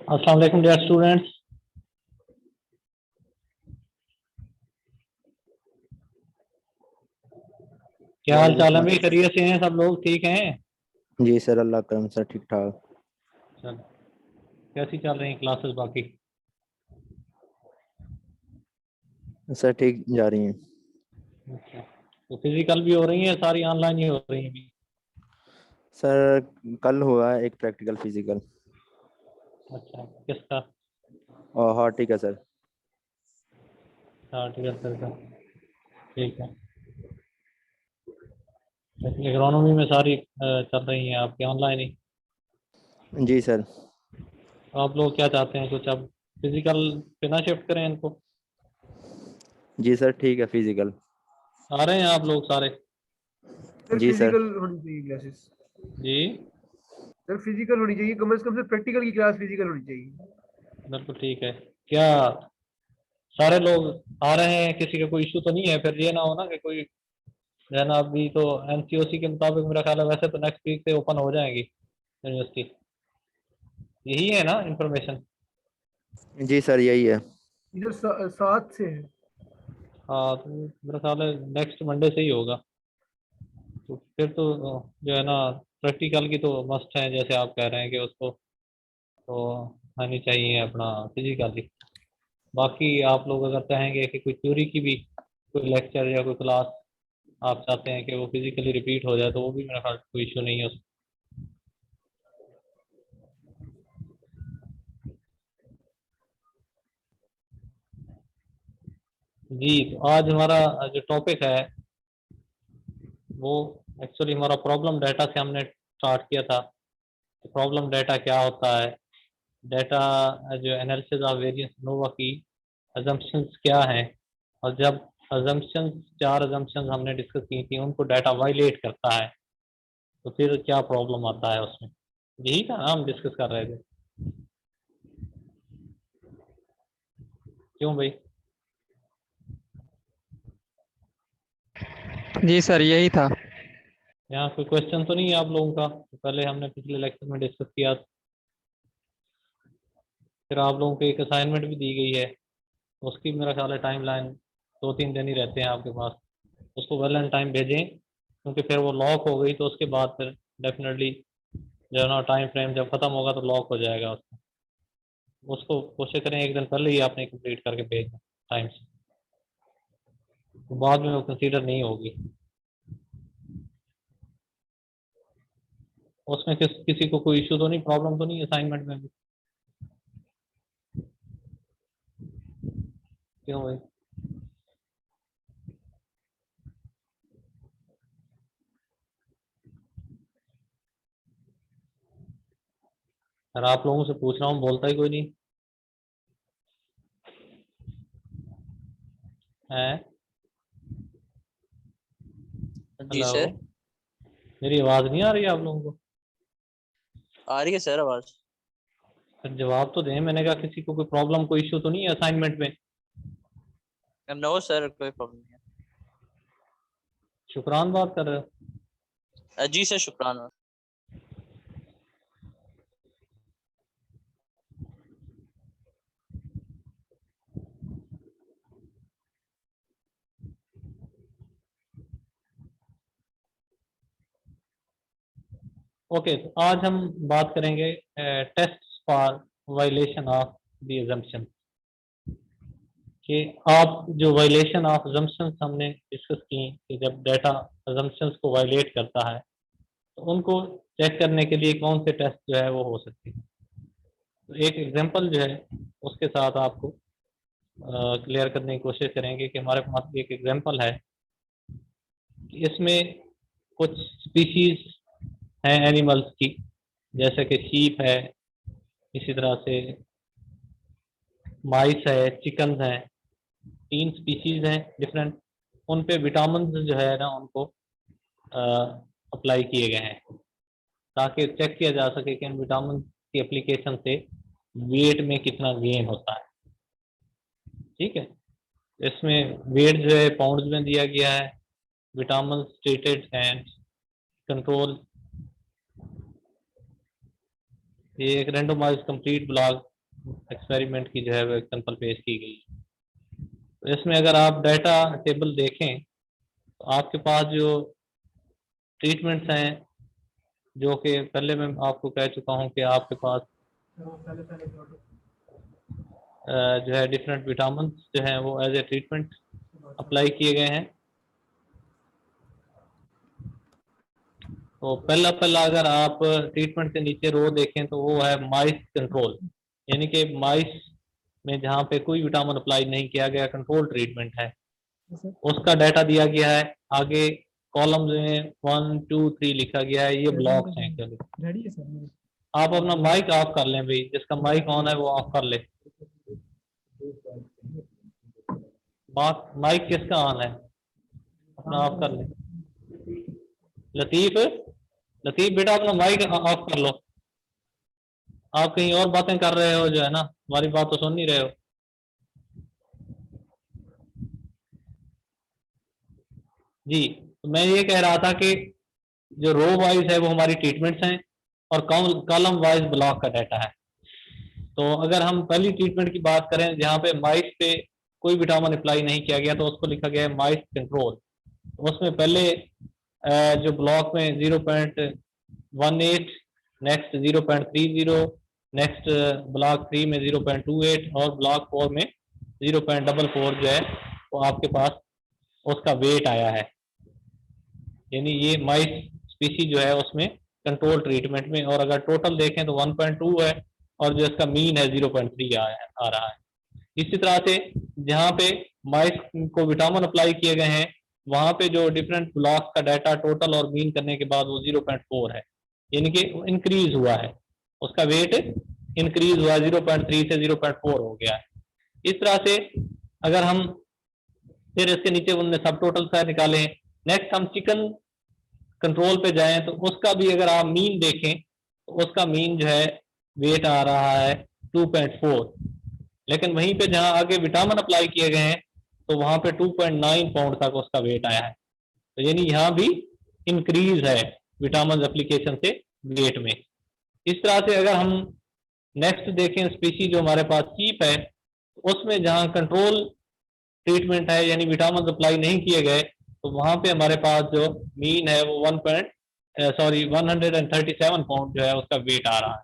अस्सलाम वालेकुम dear students. क्या हाल चाल है भाई? खैरियत से हैं सब लोग? ठीक हैं? जी सर, अल्लाह करम सर, ठीक ठाक। चल, कैसी चल रही हैं क्लासेस बाकी? सर ठीक जा रही हैं। अच्छा, तो फिजिकल भी हो रही हैं सारी, ऑनलाइन ही हो रही हैं भी? सर कल हुआ है एक प्रैक्टिकल फिजिकल। अच्छा, किसका? और हाँ ठीक है सर। हाँ ठीक है सर का। ठीक है। इकोनॉमी में सारी चल रही हैं आपकी ऑनलाइन ही? जी सर। तो आप लोग क्या चाहते हैं, कुछ अब फिजिकल पे ना शिफ्ट करें इनको? जी सर ठीक है फिजिकल। आ रहे हैं आप लोग सारे? सर जी सर। फिजिकल होनी चाहिए क्लासेस। जी सर फिजिकल होनी चाहिए, कम से कम से प्रैक्टिकल की क्लास फिजिकल होनी चाहिए। बिल्कुल ठीक है। क्या सारे लोग आ रहे हैं? किसी का कोई इशू तो नहीं है? फिर ये ना हो ना कि कोई है ना, अभी तो एनसीओसी के मुताबिक मेरा ख्याल है वैसे तो नेक्स्ट वीक से ओपन हो जाएगी यूनिवर्सिटी। यही है ना इंफॉर्मेशन? जी सर यही है। इधर 7 से है। हाँ, तो मेरा ख्याल है नेक्स्ट मंडे से ही होगा। तो फिर तो जो है ना, प्रैक्टिकल की तो मस्ट है, जैसे आप कह रहे हैं कि उसको तो आनी चाहिए अपना फिजिकली। बाकी आप लोग अगर चाहेंगे कि कोई थ्योरी की भी कोई लेक्चर या कोई क्लास आप चाहते हैं कि वो फिजिकली रिपीट हो जाए, तो वो भी मेरा ख्याल कोई इशू नहीं है उसमें। जी, तो आज हमारा जो टॉपिक है वो एक्चुअली हमारा प्रॉब्लम डाटा से हमने स्टार्ट किया था। तो प्रॉब्लम डाटा क्या होता है, डाटा जो एनालिसिस ऑफ वेरियंस नोवा की अजम्पशंस क्या हैं, और जब अजम्पशंस, 4 अजम्पशंस हमने डिस्कस की थी, उनको डाटा वायलेट करता है तो फिर क्या प्रॉब्लम आता है उसमें। यही था ना हम डिस्कस कर रहे थे? क्यों भाई? जी सर यही था। यहाँ कोई क्वेश्चन तो नहीं है आप लोगों का? तो पहले हमने पिछले लेक्चर में डिस्कस किया। फिर आप लोगों को एक असाइनमेंट भी दी गई है, उसकी मेरा ख्याल है टाइम लाइन 2-3 दिन ही रहते हैं आपके पास। उसको वेल एंड टाइम भेजें, क्योंकि फिर वो लॉक हो गई तो उसके बाद फिर डेफिनेटली जो है ना, टाइम फ्रेम जब ख़त्म होगा तो लॉक हो जाएगा उसका। उसको कोशिश करें एक दिन पहले ही आपने कंप्लीट करके भेजना टाइम से, तो बाद में वो कंसीडर नहीं होगी। उसमें किसी को कोई इशू तो नहीं, प्रॉब्लम तो नहीं असाइनमेंट में भी? क्यों भाई? अगर आप लोगों से पूछ रहा हूँ, बोलता ही कोई नहीं है। जी हेलो, सर। मेरी आवाज़ नहीं आ रही है आप लोगों को? आ रही है सर आवाज। फिर जवाब तो दें। मैंने कहा किसी को कोई प्रॉब्लम, कोई इशू तो नहीं है असाइनमेंट में? नो सर, कोई प्रॉब्लम नहीं शुक्रान बात कर रहे हो? है। जी सर, शुक्राना। ओके, तो आज हम बात करेंगे test for violation of the assumption. कि आप जो वायलेशन ऑफ अजम्पशंस हमने डिस्कस की, कि जब डाटा अजम्पशंस को वायलेट करता है तो उनको चेक करने के लिए कौन से टेस्ट जो है वो हो सकती है। तो एक एग्जांपल जो है उसके साथ आपको क्लियर करने की कोशिश करेंगे कि हमारे पास एक एग्जांपल है कि इसमें कुछ स्पीशीज हैं एनिमल्स की, जैसे कि शीप है, इसी तरह से माइस है, चिकन है। 3 स्पीशीज हैं डिफरेंट। उन पे विटामिन जो है ना उनको अप्लाई किए गए हैं, ताकि चेक किया जा सके कि इन विटामिन की एप्लीकेशन से वेट में कितना गेन होता है। ठीक है, इसमें वेट जो है पाउंड्स में दिया गया है, विटामिन स्टेटेड एंड कंट्रोल। ये एक रेंडोमाइज कंप्लीट ब्लॉग एक्सपेरिमेंट की जो है वो एग्जाम्पल पेश की गई है। तो इसमें अगर आप डाटा टेबल देखें तो आपके पास जो ट्रीटमेंट्स हैं, जो कि पहले मैं आपको कह चुका हूं कि आपके पास जो है डिफरेंट विटामिन जो हैं वो एज ए ट्रीटमेंट अप्लाई किए गए हैं। तो पहला अगर आप ट्रीटमेंट के नीचे रो देखें तो वो है माइस कंट्रोल, यानी कि माइस में जहाँ पे कोई विटामिन अप्लाई नहीं किया गया, कंट्रोल ट्रीटमेंट है, उसका डाटा दिया गया है। आगे कॉलम्स में 1 2 3 लिखा गया है, ये ब्लॉक्स हैं। चलो आप अपना माइक ऑफ कर लें भाई, जिसका माइक ऑन है वो ऑफ कर ले। बात माइक किसका ऑन है अपना ऑफ कर ले। लतीफ लतीफ बेटा अपना माइक ऑफ कर लो, आप कहीं और बातें कर रहे हो जो है ना, हमारी बात तो सुन नहीं रहे हो। जी, तो मैं ये कह रहा था कि जो रो वाइज है वो हमारी ट्रीटमेंट्स हैं और कॉलम वाइज ब्लॉक का डाटा है। तो अगर हम पहली ट्रीटमेंट की बात करें जहाँ पे माइस पे कोई विटामिन अप्लाई नहीं किया गया, तो उसको लिखा गया है माइस कंट्रोल। उसमें पहले जो ब्लॉक में 0.18, नेक्स्ट 0.30, नेक्स्ट ब्लॉक 3 में 0.28 और ब्लॉक 4 में 0.44 जो है वो आपके पास उसका वेट आया है। यानी ये माइस स्पीसी जो है उसमें कंट्रोल ट्रीटमेंट में, और अगर टोटल देखें तो 1.2 है और जो इसका मीन है 0.3 आ रहा है। इसी तरह से जहाँ पे माइस को विटामिन अप्लाई किए गए हैं वहाँ पे जो डिफरेंट ब्लॉक्स का डाटा टोटल और मीन करने के बाद वो 0.4 है, यानी कि इंक्रीज हुआ है, उसका वेट इंक्रीज हुआ, 0.3 से 0.4 हो गया है। इस तरह से अगर हम फिर इसके नीचे उनने सब टोटल का निकालें, नेक्स्ट हम चिकन कंट्रोल पे जाएं तो उसका भी अगर आप मीन देखें तो उसका मीन जो है वेट आ रहा है 2.4, लेकिन वहीं पे जहां आगे विटामिन अप्लाई किए गए हैं तो वहां पे 2.9 पाउंड तक उसका वेट आया है। तो यानी यहाँ भी इंक्रीज है विटामिन एप्लीकेशन से वेट में। इस तरह से अगर हम नेक्स्ट देखें स्पीसी जो हमारे पास कीप है, उसमें जहां कंट्रोल ट्रीटमेंट है यानी विटामिन अप्लाई नहीं किए गए, तो वहां पे हमारे पास जो मीन है वो 137 पाउंड जो है उसका वेट आ रहा है।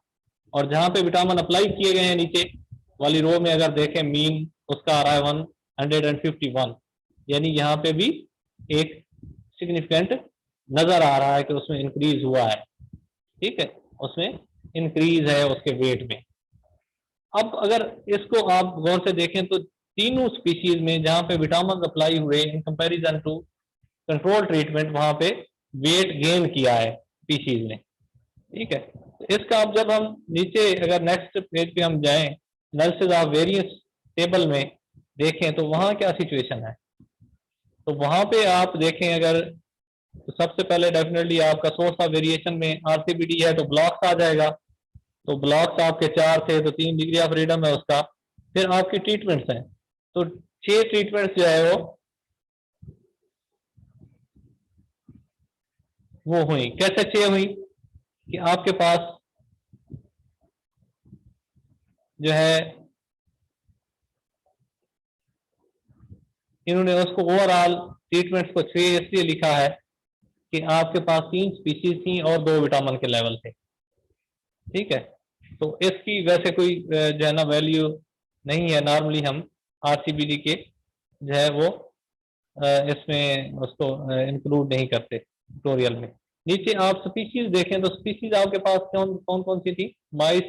और जहां पे विटामिन अप्लाई किए गए हैं नीचे वाली रो में अगर देखें मीन उसका आ रहा है 151, यानी यहाँ पे भी एक सिग्निफिकेंट नजर आ रहा है कि उसमें इंक्रीज हुआ है। ठीक है, उसमें इंक्रीज है उसके वेट में। अब अगर इसको आप गौर से देखें तो तीनों स्पीशीज में जहां पे विटामिन अप्लाई हुए in comparison to control treatment, वहां पे वेट गेन किया है स्पीशीज ने। ठीक है, तो इसका अब जब हम नीचे अगर नेक्स्ट पेज पे हम जाएं, एनालिसिस ऑफ वेरियंस टेबल में देखें तो वहां क्या सिचुएशन है। तो वहां पे आप देखें अगर तो सबसे पहले डेफिनेटली आपका सोर्स ऑफ वेरिएशन में आरसीबीडी है तो ब्लॉक्स आ जाएगा। तो ब्लॉक्स आपके 4 थे तो 3 डिग्री ऑफ फ्रीडम है उसका। फिर आपकी ट्रीटमेंट्स हैं तो 6 ट्रीटमेंट्स जो है वो हुई। कैसे 6 हुई कि आपके पास जो है इन्होंने उसको ओवरऑल ट्रीटमेंट्स को 6 इसलिए लिखा है कि आपके पास 3 स्पीशीज थी और 2 विटामिन के लेवल थे। ठीक है, तो इसकी वैसे कोई जो है ना वैल्यू नहीं है, नॉर्मली हम आरसीबीडी के जो है वो इसमें उसको इंक्लूड नहीं करते ट्यूटोरियल में। नीचे आप स्पीशीज देखें तो स्पीशीज आपके पास कौन कौन सी थी। माइस,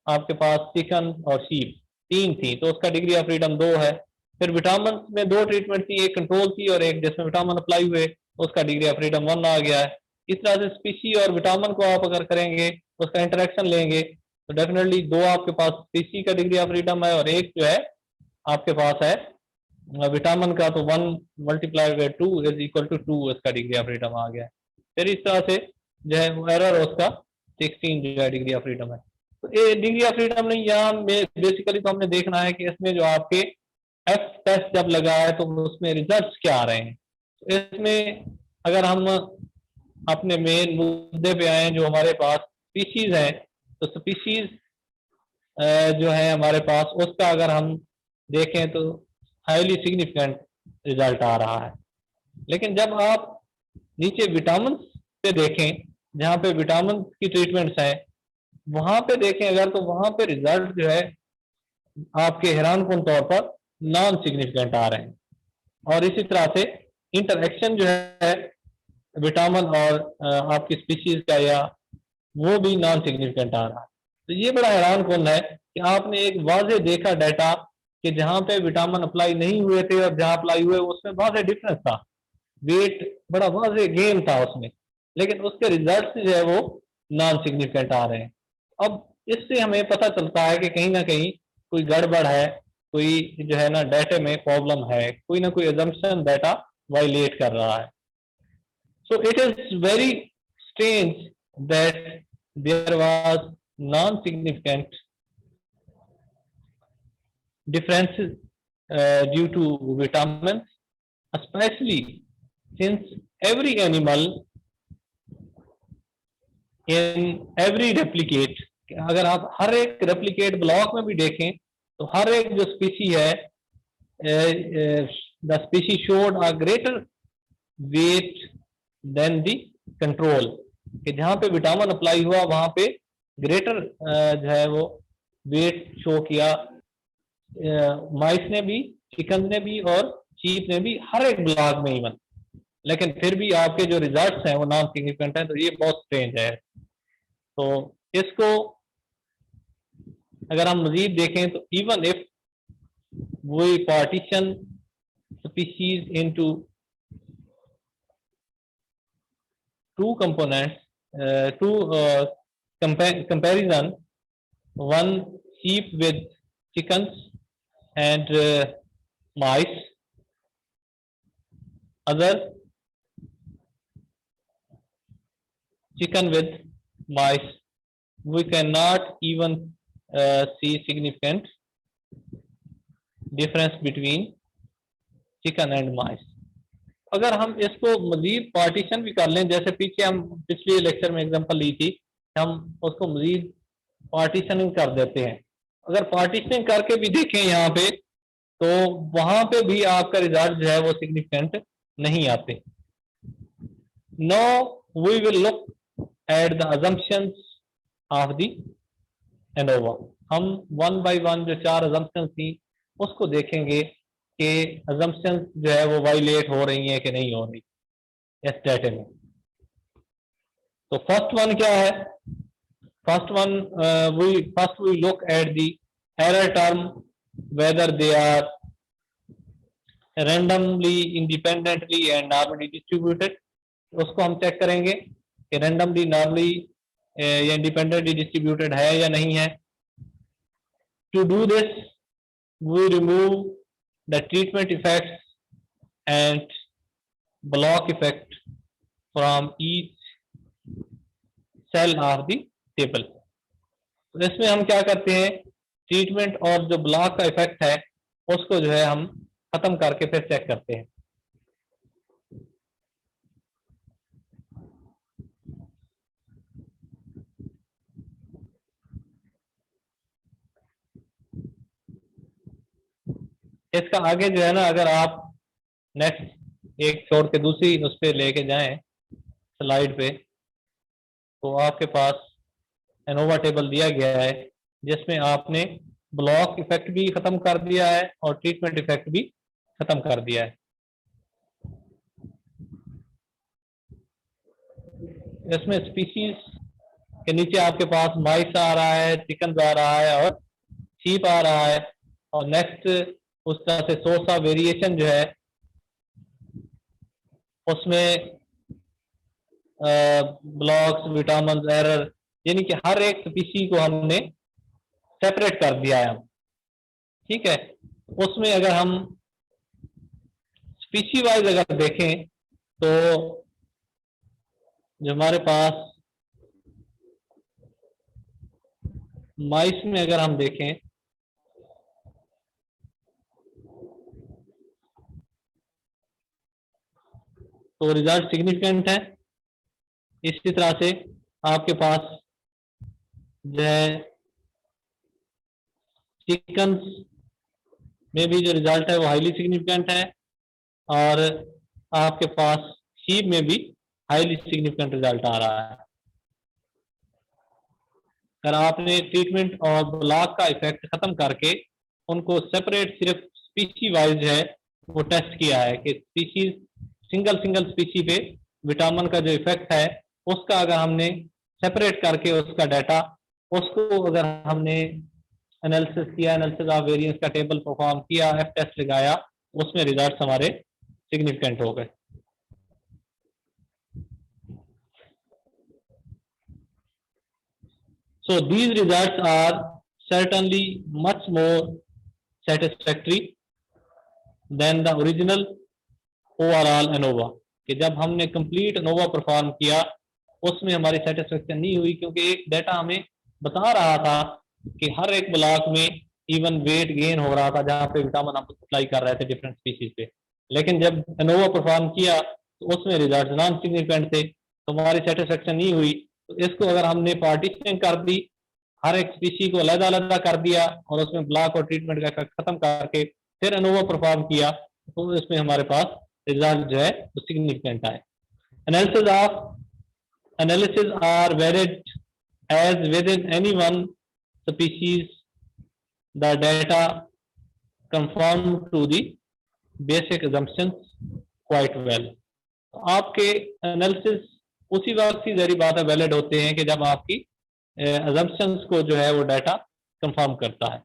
आपके पास चिकन और शीप 3 थी तो उसका डिग्री ऑफ फ्रीडम 2 है। फिर विटामिन में 2 ट्रीटमेंट थी, एक कंट्रोल थी और एक जिसमें विटामिन अप्लाई हुए, उसका डिग्री ऑफ फ्रीडम 1 आ गया है। इस तरह से स्पीशी और विटामिन को आप अगर करेंगे उसका इंटरेक्शन लेंगे तो डेफिनेटली 2 आपके पास स्पीशी का डिग्री ऑफ फ्रीडम है और एक जो है आपके पास है विटामिन का, तो 1 multiply by 2 is equal to 2 इसका डिग्री ऑफ फ्रीडम आ गया। फिर इस तरह से जो है एरर उसका 16 जो है डिग्री ऑफ फ्रीडम है। तो ये डिग्री ऑफ फ्रीडम नहीं, यहाँ में बेसिकली तो हमने देखना है कि इसमें जो आपके एफ टेस्ट जब लगा है तो उसमें रिजल्ट्स क्या आ रहे हैं। तो इसमें अगर हम अपने मेन मुद्दे पे आए जो हमारे पास स्पीशीज हैं, तो स्पीशीज जो है हमारे पास, उसका अगर हम देखें तो हाईली सिग्निफिकेंट रिजल्ट आ रहा है। लेकिन जब आप नीचे विटामिन पे देखें, जहाँ पे विटामिन की ट्रीटमेंट्स हैं, वहां पे देखें अगर, तो वहां पे रिजल्ट जो है आपके हैरानकुन तौर पर नॉन सिग्निफिकेंट आ रहे हैं। और इसी तरह से इंटरेक्शन जो है विटामिन और आपकी स्पीशीज का, या वो भी नॉन सिग्निफिकेंट आ रहा है। तो ये बड़ा हैरानकुन है कि आपने एक वाजे देखा डाटा कि जहाँ पे विटामिन अप्लाई नहीं हुए थे और जहाँ अप्लाई हुए उसमें वाजे डिफरेंस था, वेट बड़ा वाजे गेन था उसमें, लेकिन उसके रिजल्ट जो है वो नॉन सिग्निफिकेंट आ रहे हैं। अब इससे हमें पता चलता है कि कहीं ना कहीं कोई गड़बड़ है, कोई जो है ना डाटा में प्रॉब्लम है, कोई ना कोई assumption डाटा वायलेट कर रहा है। So it is very strange that there was non-significant differences due to vitamins, especially since every animal in every replicate, अगर आप हर एक रेप्लिकेट ब्लॉक में भी देखें तो हर एक जो स्पीसी है, the species showed a greater weight than the control, कि जहाँ पे विटामिन अप्लाई हुआ वहां पे ग्रेटर जो है वो वेट शो किया, माइस ने भी, चिकन ने भी और शीप ने भी, हर एक ब्लॉक में इवन। लेकिन फिर भी आपके जो रिजल्ट्स हैं वो नॉन सिग्निफिकेंट हैं। तो ये बहुत स्ट्रेंज है। तो इसको अगर हम मजीद देखें तो even if we partition species into two components, comparison, one sheep with chickens and mice, other chicken with mice, we cannot even see significant difference between chicken and mice. अगर हम इसको मजीद पार्टीशन भी कर लें, जैसे पीछे हम पिछले लेक्चर में एग्जांपल ली थी, हम उसको मजीद पार्टीशनिंग कर देते हैं। अगर पार्टीशनिंग करके भी देखें यहाँ पे, तो वहां पे भी आपका रिजल्ट जो है वो सिग्निफिकेंट नहीं आते। Now we will look at the assumptions of the ANOVA. हम वन बाय वन जो 4 अजम्पशंस थी उसको देखेंगे कि assumptions जो है वो वायलेट हो रही हैं कि नहीं हो रही इस डाटा में। तो फर्स्ट वन क्या है? First one we look at the error term whether they are randomly, independently and normally distributed. उसको हम चेक करेंगे कि रैंडमली, नॉर्मली या इंडिपेंडेंटली डिस्ट्रीब्यूटेड है या नहीं है। To do this we remove the treatment effects and block effect from each cell of the table। तो इसमें हम क्या करते हैं, ट्रीटमेंट और जो ब्लॉक का इफेक्ट है उसको जो है हम खत्म करके फिर चेक करते हैं। इसका आगे जो है ना, अगर आप नेक्स्ट एक छोड़ के दूसरी उस पर लेके जाएं स्लाइड पे, तो आपके पास एनोवा टेबल दिया गया है जिसमें आपने ब्लॉक इफेक्ट भी खत्म कर दिया है और ट्रीटमेंट इफेक्ट भी खत्म कर दिया है। इसमें स्पीशीज के नीचे आपके पास माइस आ रहा है, चिकन आ रहा है और शीप आ रहा है, और नेक्स्ट उस तरह से सोर्स ऑफ वेरिएशन जो है उसमें ब्लॉक्स, विटामिन, एरर, यानी कि हर एक स्पीशी को हमने सेपरेट कर दिया है। ठीक है, उसमें अगर हम स्पीशी वाइज अगर देखें तो जो हमारे पास माइस में अगर हम देखें तो रिजल्ट सिग्निफिकेंट है। इसी तरह से आपके पास जो है चिकन्स में भी जो रिजल्ट है वो हाईली सिग्निफिकेंट है, और आपके पास शीप में भी हाईली सिग्निफिकेंट रिजल्ट आ रहा है। अगर आपने ट्रीटमेंट और ब्लॉक का इफेक्ट खत्म करके उनको सेपरेट सिर्फ स्पीशी वाइज है वो टेस्ट किया है कि स्पीशीज सिंगल स्पीशी पे विटामिन का जो इफेक्ट है उसका अगर हमने सेपरेट करके उसका डाटा उसको अगर हमने एनालिसिस किया, एनालिसिस ऑफ वेरिएंस का टेबल परफॉर्म किया, एफ टेस्ट लगाया, उसमें रिजल्ट्स हमारे सिग्निफिकेंट हो गए। So these results are certainly much more satisfactory than the original overall ANOVA। कि जब हमने कंप्लीट ANOVA परफॉर्म किया उसमें हमारी सेटिस्फेक्शन नहीं हुई, क्योंकि एक डाटा हमें बता रहा था कि हर एक ब्लॉक में इवन वेट गेन हो रहा था जहां पे विटामिन हम अप्लाई कर रहे थे डिफरेंट स्पीशीज पे। लेकिन जब ANOVA परफॉर्म किया तो उसमें रिजल्ट नॉन सिग्निफिकेंट थे, तो हमारी सेटिस्फेक्शन नहीं हुई। तो इसको अगर हमने पार्टीशनिंग कर दी, हर एक स्पीशी को अलग-अलग कर दिया और उसमें ब्लॉक और ट्रीटमेंट का इफेक्ट खत्म करके फिर ANOVA परफॉर्म किया, तो इसमें हमारे पास रिजल्ट जो है वो सिग्निफिकेंट आए। Analysis are varied as within any one species the data conform to the basic assumptions quite well। आपके एनालिसिस उसी वक्त की जरी बात है वैलिड होते हैं कि जब आपकी assumptions को जो है वो डाटा कंफर्म करता है।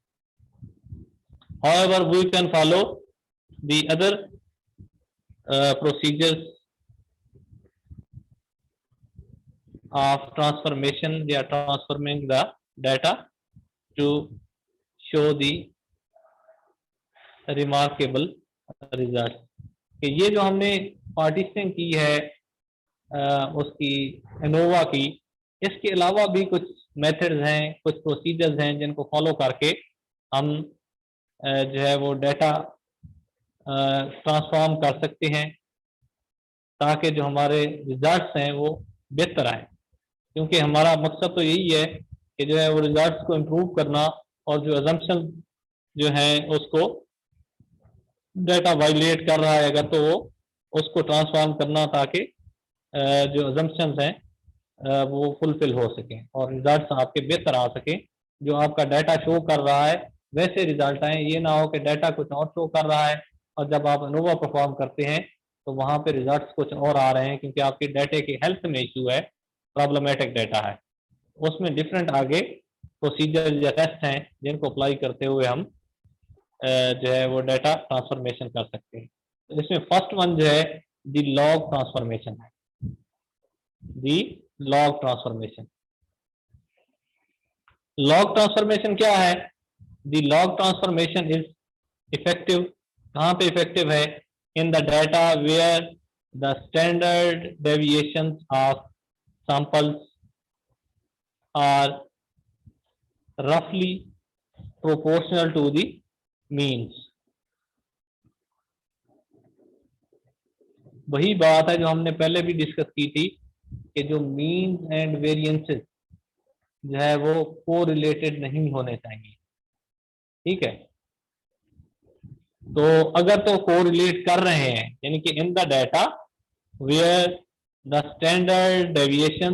However, we can follow the other procedures of transformation, they are transforming the data to show the remarkable result। कि ये जो हमने पार्टीशनिंग की है उसकी ANOVA की, इसके अलावा भी कुछ मेथड्स हैं, कुछ प्रोसीजर्स हैं जिनको फॉलो करके हम जो है वो डाटा ट्रांसफॉर्म कर सकते हैं ताकि जो हमारे रिजल्ट्स हैं वो बेहतर आए। क्योंकि हमारा मकसद तो यही है कि जो है वो रिजल्ट्स को इम्प्रूव करना और जो अजम्पशन जो है उसको डाटा वायलेट कर रहा है अगर तो वो उसको ट्रांसफॉर्म करना ताकि जो अजम्पशंस हैं वो फुलफिल हो सकें और रिजल्ट्स आपके बेहतर आ सकें। जो आपका डाटा शो कर रहा है वैसे रिजल्ट आए, ये ना हो कि डाटा कुछ और शो कर रहा है और जब आप ANOVA परफॉर्म करते हैं तो वहाँ पे रिजल्ट्स कुछ और आ रहे हैं, क्योंकि आपके डाटे के हेल्थ में इशू है, प्रॉब्लमेटिक डाटा है। उसमें डिफरेंट आगे प्रोसीजर या टेस्ट हैं जिनको अप्लाई करते हुए हम जो है वो डाटा ट्रांसफॉर्मेशन कर सकते हैं। तो इसमें फर्स्ट वन जो है दी लॉग ट्रांसफॉर्मेशन है। The log transformation, log transformation क्या है? The log transformation is effective, कहाँ पे इफेक्टिव है? In the data where the standard deviations of samples are roughly proportional to the means। वही बात है जो हमने पहले भी डिस्कस की थी कि जो मीन्स एंड वेरिएंसेस जो है वो कोरिलेटेड नहीं होने चाहिए। ठीक है, तो अगर तो कोरिलेट कर रहे हैं यानी कि in the data where the standard deviation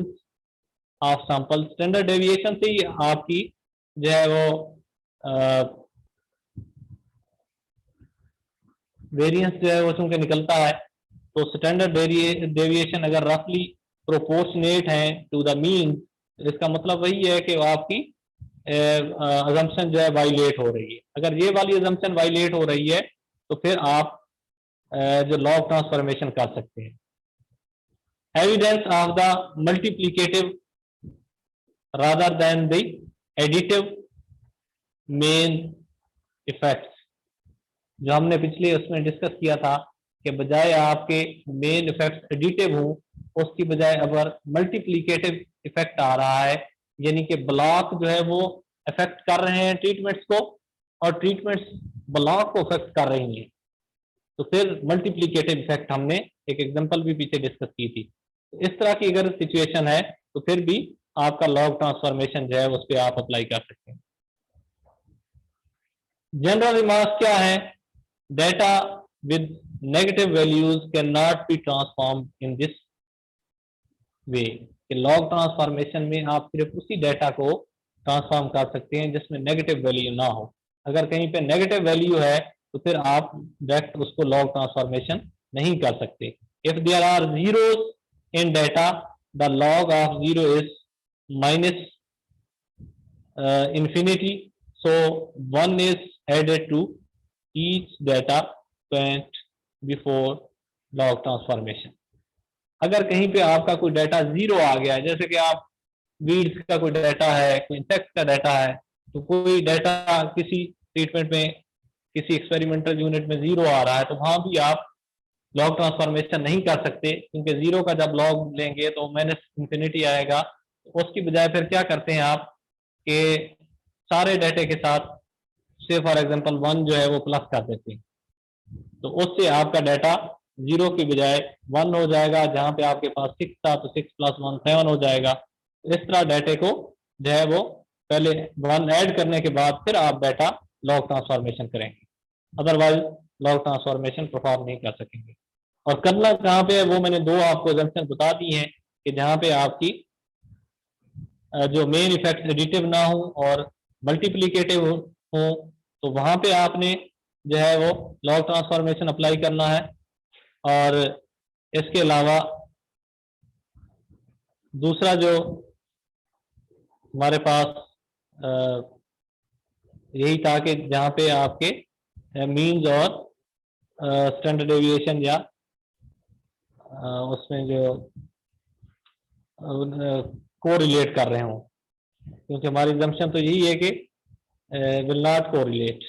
of sample, standard deviation से ही आपकी जो है वो वेरिएंस जो है वो चूंकि निकलता है, तो स्टैंडर्ड डेविएशन अगर रफली प्रोपोर्शनेट है टू द मीन, इसका मतलब वही है कि आपकी अजम्पशन जो है वायलेट हो रही है। अगर ये वाली अजम्पशन वायलेट हो रही है तो फिर आप जो लॉग ट्रांसफॉर्मेशन कर सकते हैं। Evidence of the multiplicative rather than the additive main effects, जो हमने पिछले उसमें डिस्कस किया था कि बजाय आपके मेन इफेक्ट एडिटिव हो उसकी बजाय अगर मल्टीप्लिकेटिव इफेक्ट आ रहा है, यानी कि ब्लॉक जो है वो इफेक्ट कर रहे हैं ट्रीटमेंट्स को और ट्रीटमेंट्स ब्लॉक को इफेक्ट कर रही हैं, तो फिर मल्टीप्लिकेटिव इफेक्ट हमने एक एग्जांपल भी पीछे डिस्कस की थी। इस तरह की अगर सिचुएशन है तो फिर भी आपका लॉग ट्रांसफॉर्मेशन जो है उस पर आप अप्लाई कर सकते हैं। जनरल रिमार्क क्या है? Data with negative values can not be transform in this way. कि लॉग ट्रांसफॉर्मेशन में आप सिर्फ उसी डेटा को ट्रांसफॉर्म कर सकते हैं जिसमें नेगेटिव वैल्यू ना हो। अगर कहीं पे नेगेटिव वैल्यू है तो फिर आप डायरेक्ट उसको लॉग ट्रांसफॉर्मेशन नहीं कर सकते। If there are zeros in data the log of zero is minus infinity, so 1 is added to each data point before log transformation। अगर कहीं पे आपका कोई डाटा जीरो आ गया है, जैसे कि आप वीड्स का कोई डाटा है, कोई इंसेक्ट का डाटा है, तो कोई डाटा किसी ट्रीटमेंट में, किसी एक्सपेरिमेंटल यूनिट में जीरो आ रहा है, तो वहां भी आप लॉग ट्रांसफॉर्मेशन नहीं कर सकते, क्योंकि जीरो का जब लॉग लेंगे तो माइनस इंफिनिटी आएगा। उसकी बजाय फिर क्या करते हैं आप कि सारे डाटे के साथ से फॉर एग्जांपल 1 जो है वो प्लस कर देते हैं, तो उससे आपका डाटा जीरो की बजाय 1 हो जाएगा। जहां पे आपके पास 6 था तो 6 + 1 7 हो जाएगा। इस तरह डाटे को जो है वो पहले 1 ऐड करने के बाद फिर आप डाटा लॉग ट्रांसफॉर्मेशन करेंगे, अदरवाइज लॉग ट्रांसफॉर्मेशन परफॉर्म नहीं कर सकेंगे। और करना कहाँ पे है वो मैंने दो आपको एग्जांपल बता दी हैं कि जहाँ पे आपकी जो मेन इफेक्ट एडिटिव ना हो और मल्टीप्लिकेटिव हो, तो वहां पे आपने जो है वो लॉग ट्रांसफॉर्मेशन अप्लाई करना है। और इसके अलावा दूसरा जो हमारे पास यही था कि जहाँ पे आपके मीन्स और स्टैंडर्ड डेविएशन या उसमें जो कोरिलेट कर रहे हों, क्योंकि हमारी एग्जम्पशन तो यही है कि विल नॉट कोरिलेट।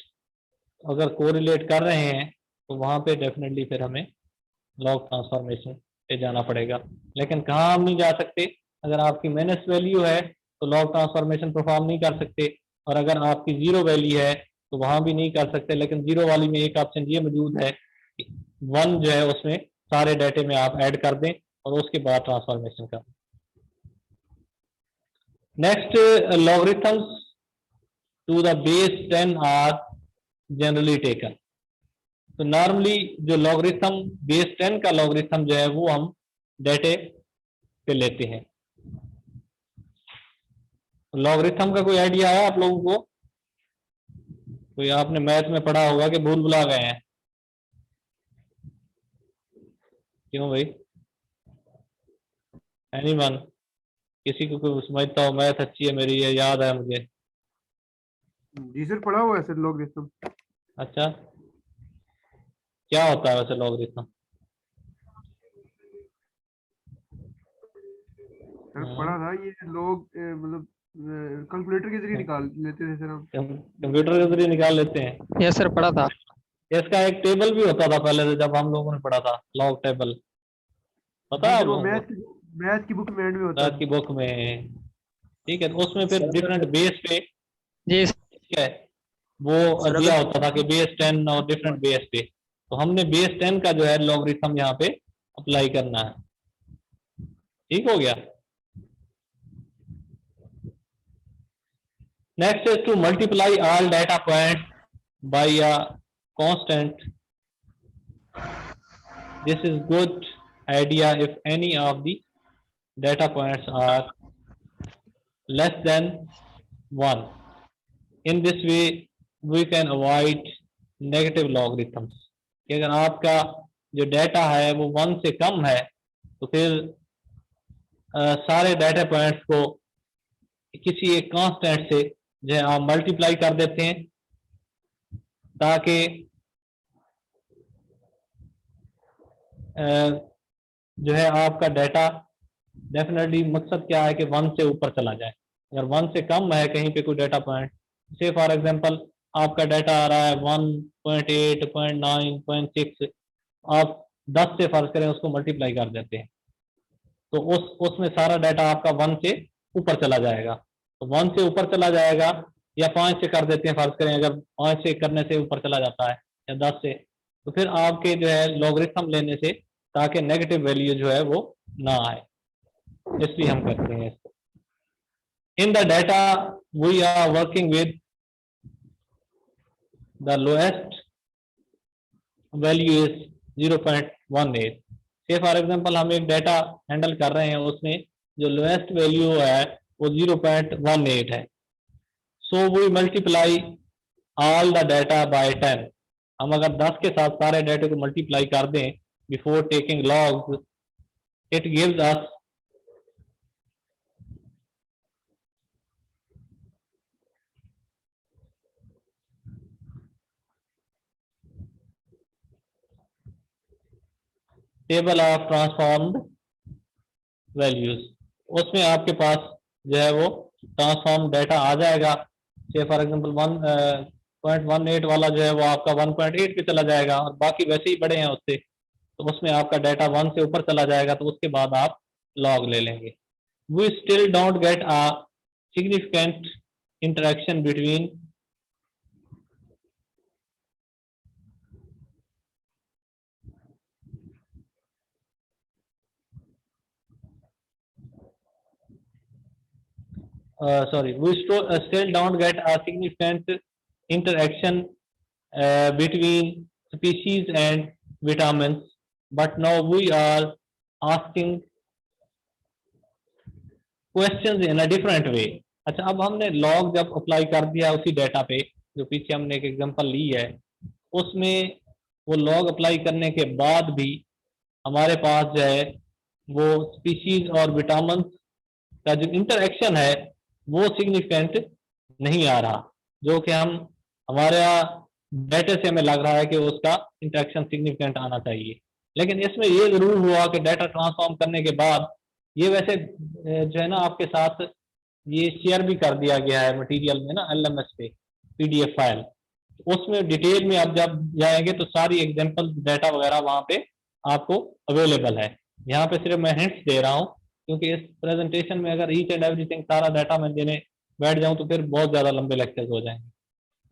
अगर कोरिलेट कर रहे हैं तो वहाँ पे डेफिनेटली फिर हमें लॉग ट्रांसफॉर्मेशन पे जाना पड़ेगा। लेकिन कहाँ हम नहीं जा सकते? अगर आपकी माइनस वैल्यू है तो लॉग ट्रांसफॉर्मेशन परफॉर्म नहीं कर सकते, और अगर आपकी जीरो वैल्यू है तो वहाँ भी नहीं कर सकते। लेकिन जीरो वाली में एक ऑप्शन ये मौजूद है कि 1 जो है उसमें सारे डाटे में आप ऐड कर दें और उसके बाद ट्रांसफॉर्मेशन कर दें। Next, logarithms to the base 10 are generally taken. तो नॉर्मली जो लॉगरिथम बेस 10 का लॉगरिथम जो है वो हम डाटे पे लेते हैं। लॉगरिथम का कोई आइडिया है आप लोगों को? कोई आपने मैथ में पढ़ा होगा कि भूल भुला गए हैं? क्यों भाई? एनीवन? किसी को कोई समझता हो? मैथ अच्छी है मेरी, ये याद है मुझे। जी सर, पढ़ा हुआ है सर लॉगरिथम। अच्छा, क्या होता है वैसे लॉगरिथम? सर पढ़ा था, ये लोग मतलब कैलकुलेटर के जरिए निकाल लेते थे सर हम। कंप्यूटर के जरिए निकाल लेते हैं? यस सर, पढ़ा था। इसका एक टेबल भी होता था पहले से, जब हम लोगों ने पढ़ा था, लॉग टेबल, पता है? वो मैथ की बुक में एंड में होता मैथ की बुक में, ठीक है। तो उसमें फिर डिफरेंट बेस पे, जी ठीक है, वो दिया होता था कि बेस 10 और डिफरेंट बेस पे। तो हमने बेस 10 का जो है लॉगरिथम यहाँ पे अप्लाई करना है। ठीक हो गया। Next is to multiply all data points by a constant. This is good idea if any of the data points are less than 1. In this way we can avoid negative logarithms। कि अगर आपका जो data है वो 1 से कम है तो फिर सारे डाटा पॉइंट्स को किसी एक कांस्टेंट से जो है आप मल्टीप्लाई कर देते हैं, ताकि जो है आपका डाटा डेफिनेटली, मकसद क्या है कि 1 से ऊपर चला जाए। अगर 1 से कम है कहीं पे कोई डाटा पॉइंट, से फॉर एग्जांपल आपका डाटा आ रहा है 1.8, 0.9, 0.6, आप 10 से फर्ज करें उसको मल्टीप्लाई कर देते हैं तो उसमें सारा डाटा आपका 1 से ऊपर चला जाएगा। तो 1 से ऊपर चला जाएगा, या 5 से कर देते हैं फर्ज करें, अगर 5 से करने से ऊपर चला जाता है या 10 से, तो फिर आपके जो है लॉगरिथम लेने से, ताकि नेगेटिव वैल्यू जो है वो ना आए, इसलिए हम करते हैं इसको। In the data we are working with the lowest value is 0.18. से फॉर एग्जांपल हम एक डाटा हैंडल कर रहे हैं, उसमें जो लोएस्ट वैल्यू है वो 0.18 है. So we multiply all the data by 10. हम अगर 10 के साथ सारे डाटे को मल्टीप्लाई कर दें before taking logs, it gives us table of transformed values. उसमें आपके पास जो है वो ट्रांसफॉर्म डाटा आ जाएगा. से फॉर एग्जांपल 1.18 वाला जो है वो आपका 1.8 पे चला जाएगा, और बाकी वैसे ही बड़े हैं उससे, तो उसमें आपका डाटा 1 से ऊपर चला जाएगा, तो उसके बाद आप लॉग ले लेंगे. We still don't get a significant interaction between still don't get a significant interaction between species and vitamins, but now we are asking questions in a different way. अच्छा, अब हमने log जब अप्लाई कर दिया उसी data पे, जो पीछे हमने एक एग्जांपल ली है, उसमें वो log अप्लाई करने के बाद भी हमारे पास जो है वो स्पीशीज और विटामिन का जो इंटरेक्शन है वो सिग्निफिकेंट नहीं आ रहा, जो कि हमारे डाटा से हमें लग रहा है कि उसका इंटरेक्शन सिग्निफिकेंट आना चाहिए. लेकिन इसमें ये जरूर हुआ कि डाटा ट्रांसफॉर्म करने के बाद ये वैसे जो है ना आपके साथ ये शेयर भी कर दिया गया है मटेरियल में ना, LMS पे PDF फाइल. उसमें डिटेल में आप जब जाएंगे तो सारी एग्जांपल डाटा वगैरह वहाँ पे आपको अवेलेबल है. यहाँ पे सिर्फ मैं हिंट्स दे रहा हूँ, क्योंकि इस प्रेजेंटेशन में अगर ईच एंड एवरीथिंग सारा डाटा मैं देने बैठ जाऊं तो फिर बहुत ज़्यादा लंबे लेक्चर्स हो जाएंगे.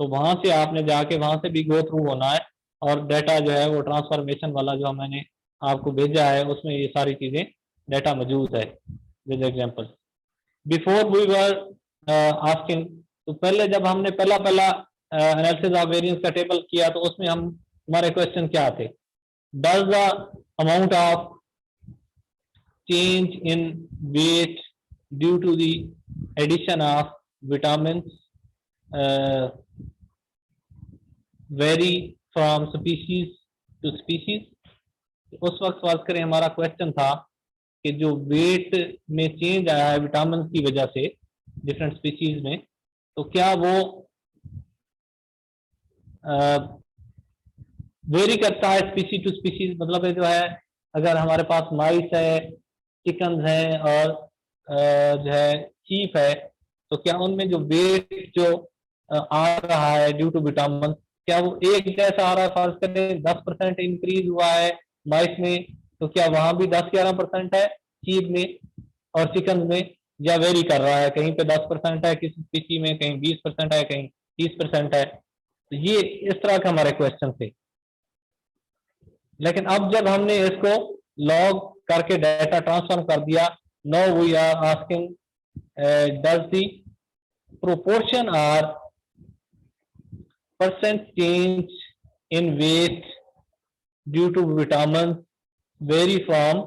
तो वहाँ से आपने जाके वहाँ से भी गो थ्रू होना है, और डाटा जो है वो ट्रांसफॉर्मेशन वाला जो मैंने आपको भेजा है उसमें ये सारी चीज़ें डाटा मौजूद है with example. Before we were asking, तो पहले जब हमने पहला एनालिसिस ऑफ वेरिएंस का टेबल किया तो उसमें हमारे क्वेश्चन क्या थे? Does the amount of change in weight due to the addition of vitamins vary from species to species. उस वक्त फर्ज करें हमारा क्वेश्चन था कि जो वेट में चेंज आया है विटामिन की वजह से डिफरेंट स्पीशीज में, तो क्या वो वेरी करता है स्पीसी टू स्पीसीज? मतलब जो है अगर हमारे पास माइस है, चिकन है और जो है चीफ है, तो क्या उनमें जो वेट जो आ रहा है ड्यू टू विटामिन, क्या वो एक जैसा आ रहा है? फर्ज करें 10% इंक्रीज हुआ है माइस में, तो क्या वहां भी 10-11% है चीफ में और चिकन में, या वेरी कर रहा है? कहीं पे 10% है किसी स्पीसी में, कहीं 20% है, कहीं 30% है. तो ये इस तरह के हमारे क्वेश्चन थे. लेकिन अब जब हमने इसको लॉग करके डाटा ट्रांसफॉर्म कर दिया, now we are asking does the proportion are percent change in weight due to vitamin vary from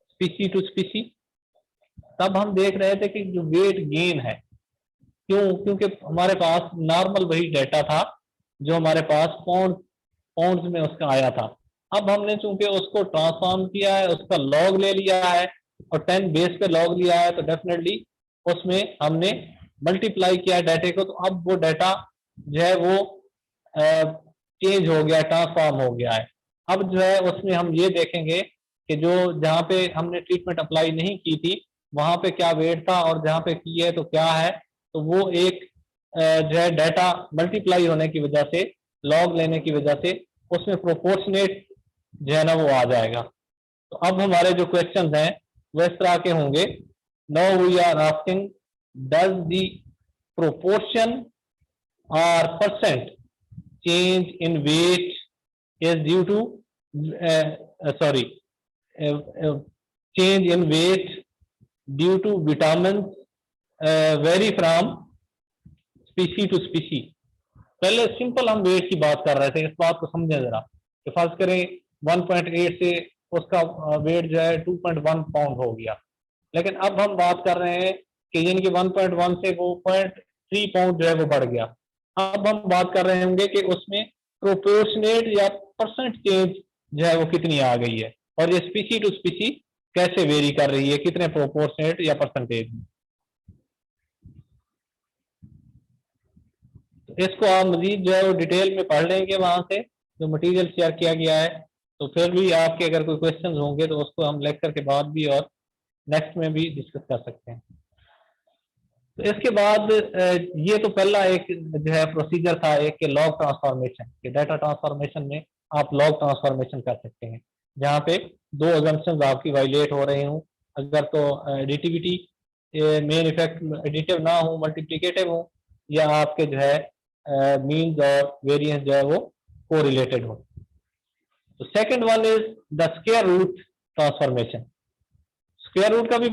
species to species. तब हम देख रहे थे कि जो वेट गेन है, क्योंकि हमारे पास नॉर्मल वही डाटा था जो हमारे पास पाउंड्स में उसका आया था. अब हमने चूंकि उसको ट्रांसफॉर्म किया है, उसका लॉग ले लिया है और 10 बेस पे लॉग लिया है, तो डेफिनेटली उसमें हमने मल्टीप्लाई किया डाटे को, तो अब वो डाटा जो है वो चेंज हो गया, ट्रांसफॉर्म हो गया है. अब जो है उसमें हम ये देखेंगे कि जो जहाँ पे हमने ट्रीटमेंट अप्लाई नहीं की थी वहाँ पे क्या वेट था, और जहाँ पे की है तो क्या है. तो वो एक जो है डाटा मल्टीप्लाई होने की वजह से, लॉग लेने की वजह से उसमें प्रोपोर्शनेट जो है ना वो आ जाएगा. तो अब हमारे जो क्वेश्चन हैं वो इस तरह के होंगे. Now we are asking does the proportion or percent change in weight is due to change in weight due to vitamins vary from species to species. पहले सिंपल हम वेट की बात कर रहे थे, इस बात को समझें जरा कि फर्ज करें 1.8 से उसका वेट जो है 2.1 पाउंड हो गया, लेकिन अब हम बात कर रहे हैं कि यानी कि 1.1 से वो 0.3 पाउंड जो है वो बढ़ गया। अब हम बात कर रहे होंगे कि उसमें प्रोपोर्शनेट या परसेंट चेंज जो है वो कितनी आ गई है, और ये स्पीसी टू स्पीसी कैसे वेरी कर रही है, कितने प्रोपोर्शनेट या परसेंटेज में। इसको आप मजीद जो है वो डिटेल में पढ़ लेंगे वहां से जो मटेरियल शेयर किया गया है। तो फिर भी आपके अगर कोई क्वेश्चंस होंगे तो उसको हम लेक्चर के बाद भी और नेक्स्ट में भी डिस्कस कर सकते हैं। तो इसके बाद ये तो पहला एक जो है प्रोसीजर था एक के लॉग ट्रांसफॉर्मेशन के, डाटा ट्रांसफॉर्मेशन में आप लॉग ट्रांसफॉर्मेशन कर सकते हैं जहाँ पे दो अजम्पशंस आपकी वायलेट हो रहे हों। अगर तो एडिटिविटी मेन इफेक्ट एडिटिव ना हो, मल्टीप्लिकेटिव हो, या आपके जो है मीन्स और वेरिएंस जो है वो कोरिलेटेड हो। तो second one is the square root transformation. Square root का भी